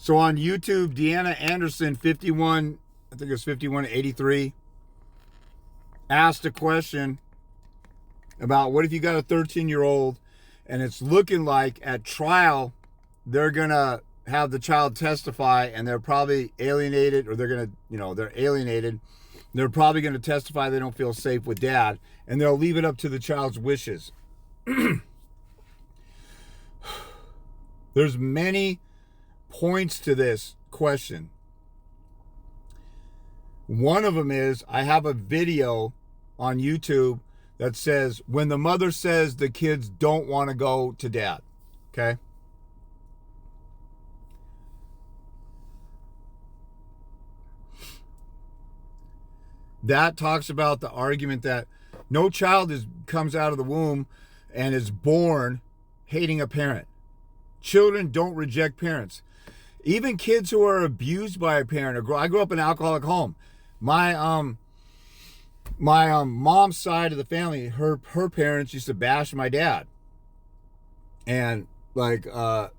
So on YouTube, Deanna Anderson, 51, I think it was 5183, asked a question about what if you got a 13-year-old and it's looking like at trial they're going to have the child testify and they're probably alienated, or they're going to, they're alienated. They're probably going to testify they don't feel safe with dad, and they'll leave it up to the child's wishes. There's many points to this question. One of them is, I have a video on YouTube that says, when the mother says the kids don't want to go to dad, okay? That talks about the argument that no child comes out of the womb and is born hating a parent. Children don't reject parents. Even kids who are abused by a parent. I grew up in an alcoholic home. My mom's side of the family, her parents used to bash my dad and talk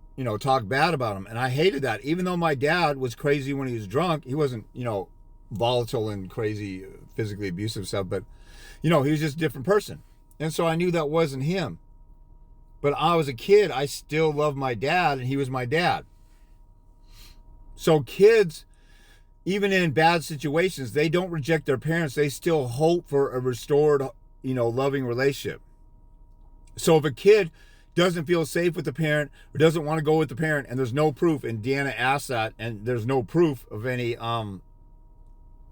bad about him. And I hated that. Even though my dad was crazy when he was drunk, he wasn't, volatile and crazy, physically abusive stuff, but he was just a different person. And so I knew that wasn't him. But I was a kid, I still loved my dad, and he was my dad. So kids, even in bad situations, they don't reject their parents. They still hope for a restored, loving relationship. So if a kid doesn't feel safe with the parent or doesn't want to go with the parent, and there's no proof, and Deanna asked that, and there's no proof of any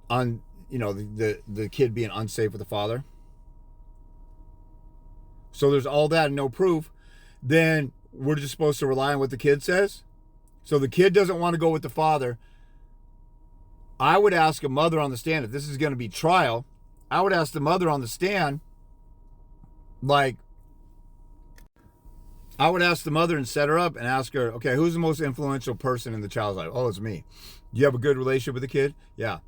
the kid being unsafe with the father. So there's all that and no proof. Then we're just supposed to rely on what the kid says. So the kid doesn't want to go with the father. I would ask a mother on the stand, if this is going to be trial, I would ask the mother on the stand, I would ask the mother and set her up and ask her, okay, who's the most influential person in the child's life? Oh, it's me. Do you have a good relationship with the kid? Yeah.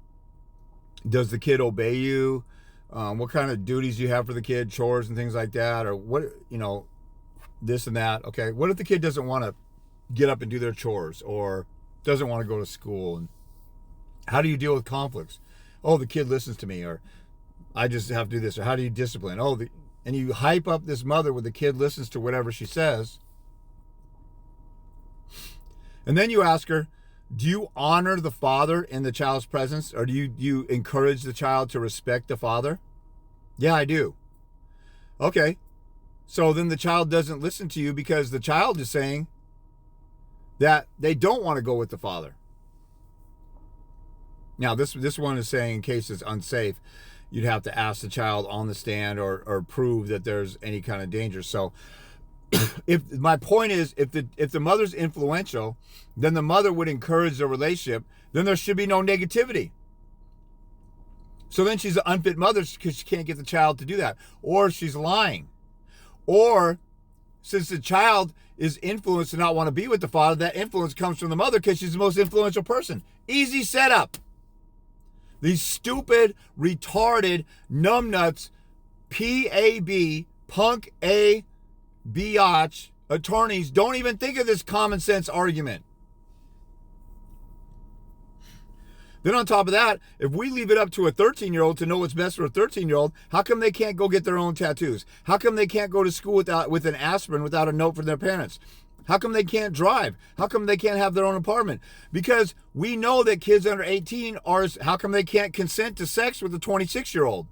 Does the kid obey you? What kind of duties do you have for the kid, chores and things like that? Or what, this and that. Okay, what if the kid doesn't want to get up and do their chores or doesn't want to go to school? And how do you deal with conflicts? Oh, the kid listens to me, or I just have to do this. Or how do you discipline? And you hype up this mother where the kid listens to whatever she says. And then you ask her, do you honor the father in the child's presence, or do you encourage the child to respect the father? Yeah, I do. Okay. So then the child doesn't listen to you because the child is saying that they don't want to go with the father. Now, this one is saying in case it's unsafe, you'd have to ask the child on the stand or prove that there's any kind of danger. So if my point is, if the mother's influential, then the mother would encourage the relationship, then there should be no negativity. So then she's an unfit mother because she can't get the child to do that. Or she's lying. Or since the child is influenced to not want to be with the father, that influence comes from the mother because she's the most influential person. Easy setup. These stupid, retarded, numbnuts, PAB, punk A, biatch attorneys don't even think of this common sense argument. Then on top of that, if we leave it up to a 13-year-old to know what's best for a 13-year-old, how come they can't go get their own tattoos? How come they can't go to school with an aspirin without a note from their parents? How come they can't drive? How come they can't have their own apartment? Because we know that kids under 18 how come they can't consent to sex with a 26-year-old?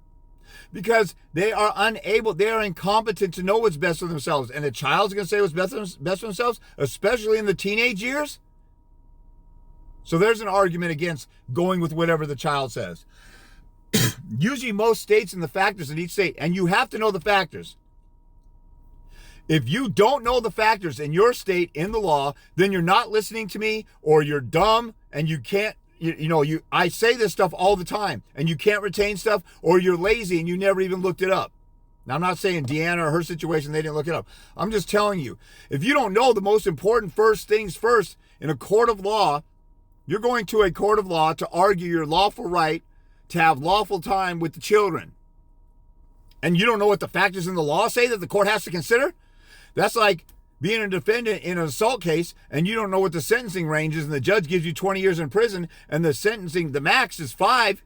Because they are unable, they are incompetent to know what's best for themselves. And a child's going to say what's best for themselves, especially in the teenage years? So there's an argument against going with whatever the child says. Usually most states and the factors in each state, and you have to know the factors. If you don't know the factors in your state in the law, then you're not listening to me, or you're dumb and you can't, I say this stuff all the time and you can't retain stuff, or you're lazy and you never even looked it up. Now, I'm not saying Deanna or her situation, they didn't look it up. I'm just telling you, if you don't know the most important first things first in a court of law, you're going to a court of law to argue your lawful right to have lawful time with the children. And you don't know what the factors in the law say that the court has to consider? That's like being a defendant in an assault case and you don't know what the sentencing range is and the judge gives you 20 years in prison and the max is 5,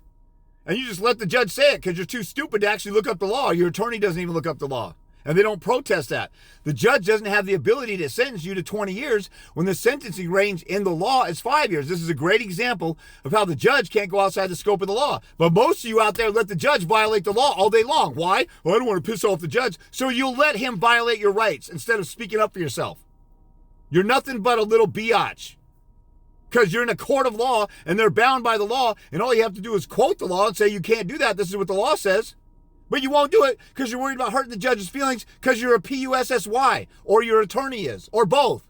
and you just let the judge say it because you're too stupid to actually look up the law. Your attorney doesn't even look up the law. And they don't protest that. The judge doesn't have the ability to sentence you to 20 years when the sentencing range in the law is 5 years. This is a great example of how the judge can't go outside the scope of the law. But most of you out there let the judge violate the law all day long. Why? Well, I don't want to piss off the judge. So you'll let him violate your rights instead of speaking up for yourself. You're nothing but a little biatch. Because you're in a court of law and they're bound by the law, and all you have to do is quote the law and say you can't do that. This is what the law says. But you won't do it because you're worried about hurting the judge's feelings because you're a PUSSY or your attorney is, or both.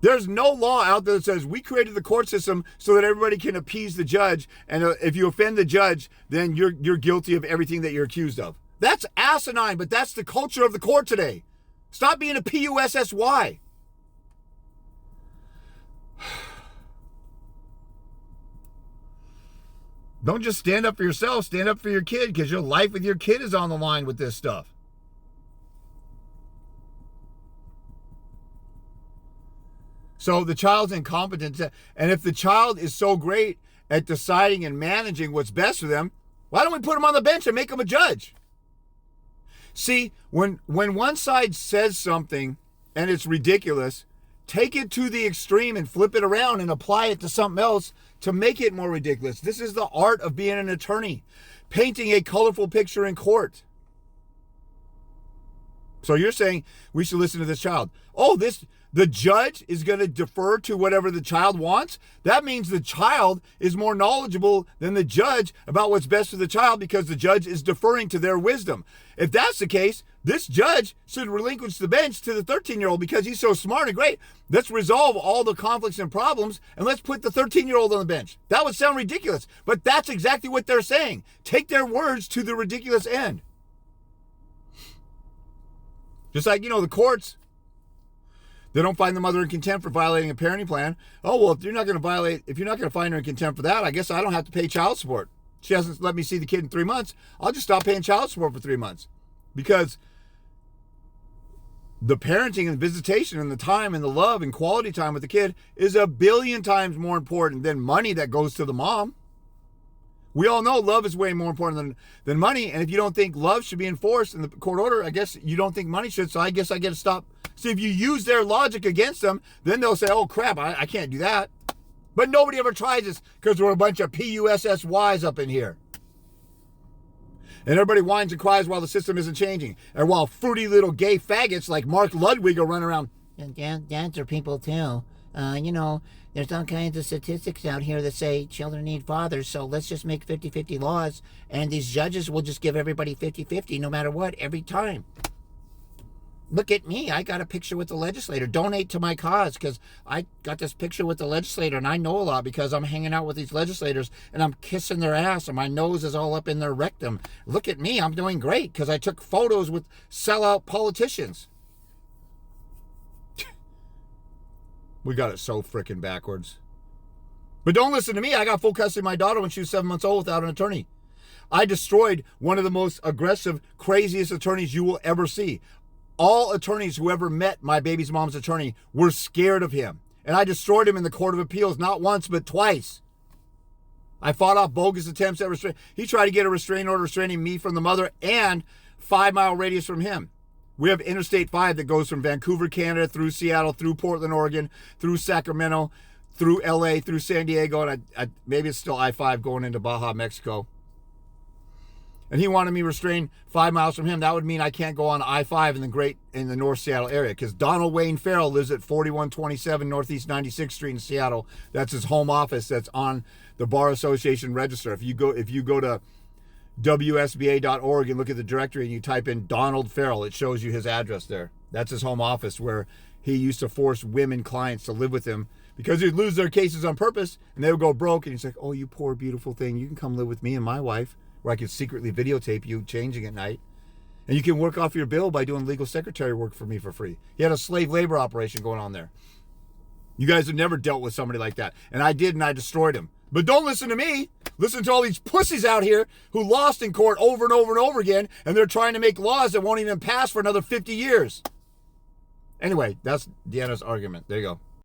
There's no law out there that says we created the court system so that everybody can appease the judge, and if you offend the judge, then you're guilty of everything that you're accused of. That's asinine, but that's the culture of the court today. Stop being a PUSSY. Don't just stand up for yourself, stand up for your kid, because your life with your kid is on the line with this stuff. So the child's incompetent, and if the child is so great at deciding and managing what's best for them, why don't we put them on the bench and make them a judge? See, when one side says something and it's ridiculous, take it to the extreme and flip it around and apply it to something else to make it more ridiculous. This is the art of being an attorney, painting a colorful picture in court. So you're saying we should listen to this child. Oh, the judge is going to defer to whatever the child wants? That means the child is more knowledgeable than the judge about what's best for the child because the judge is deferring to their wisdom. If that's the case, this judge should relinquish the bench to the 13-year-old because he's so smart and great. Let's resolve all the conflicts and problems and let's put the 13-year-old on the bench. That would sound ridiculous, but that's exactly what they're saying. Take their words to the ridiculous end. Just like, the courts, they don't find the mother in contempt for violating a parenting plan. Oh, well, if you're not going to find her in contempt for that, I guess I don't have to pay child support. She hasn't let me see the kid in 3 months. I'll just stop paying child support for 3 months. Because the parenting and visitation and the time and the love and quality time with the kid is a billion times more important than money that goes to the mom. We all know love is way more important than money. And if you don't think love should be enforced in the court order, I guess you don't think money should. So I guess I get to stop. See, if you use their logic against them, then they'll say, oh, crap, I can't do that. But nobody ever tries this because we're a bunch of PUSSYs up in here. And everybody whines and cries while the system isn't changing. And while fruity little gay faggots like Mark Ludwig are running around. And dads are people too. There's all kinds of statistics out here that say children need fathers, so let's just make 50-50 laws, and these judges will just give everybody 50-50 no matter what, every time. Look at me. I got a picture with the legislator. Donate to my cause because I got this picture with the legislator, and I know a lot because I'm hanging out with these legislators, and I'm kissing their ass, and my nose is all up in their rectum. Look at me. I'm doing great because I took photos with sellout politicians. We got it so freaking backwards. But don't listen to me. I got full custody of my daughter when she was 7 months old without an attorney. I destroyed one of the most aggressive, craziest attorneys you will ever see. All attorneys who ever met my baby's mom's attorney were scared of him. And I destroyed him in the Court of Appeals, not once, but twice. I fought off bogus attempts at restraint. He tried to get a restraining order restraining me from the mother and 5-mile radius from him. We have Interstate 5 that goes from Vancouver, Canada, through Seattle, through Portland, Oregon, through Sacramento, through LA, through San Diego, and maybe it's still I-5 going into Baja, Mexico. And he wanted me restrained 5 miles from him. That would mean I can't go on I-5 in the North Seattle area because Donald Wayne Farrell lives at 4127 Northeast 96th Street in Seattle. That's his home office. That's on the Bar Association register. If you go to WSBA.org and look at the directory and you type in Donald Farrell, it shows you his address there. That's his home office where he used to force women clients to live with him because he'd lose their cases on purpose and they would go broke. And he's like, oh, you poor, beautiful thing. You can come live with me and my wife where I could secretly videotape you changing at night. And you can work off your bill by doing legal secretary work for me for free. He had a slave labor operation going on there. You guys have never dealt with somebody like that. And I did, and I destroyed him. But don't listen to me. Listen to all these pussies out here who lost in court over and over and over again, and they're trying to make laws that won't even pass for another 50 years. Anyway, that's Deanna's argument. There you go.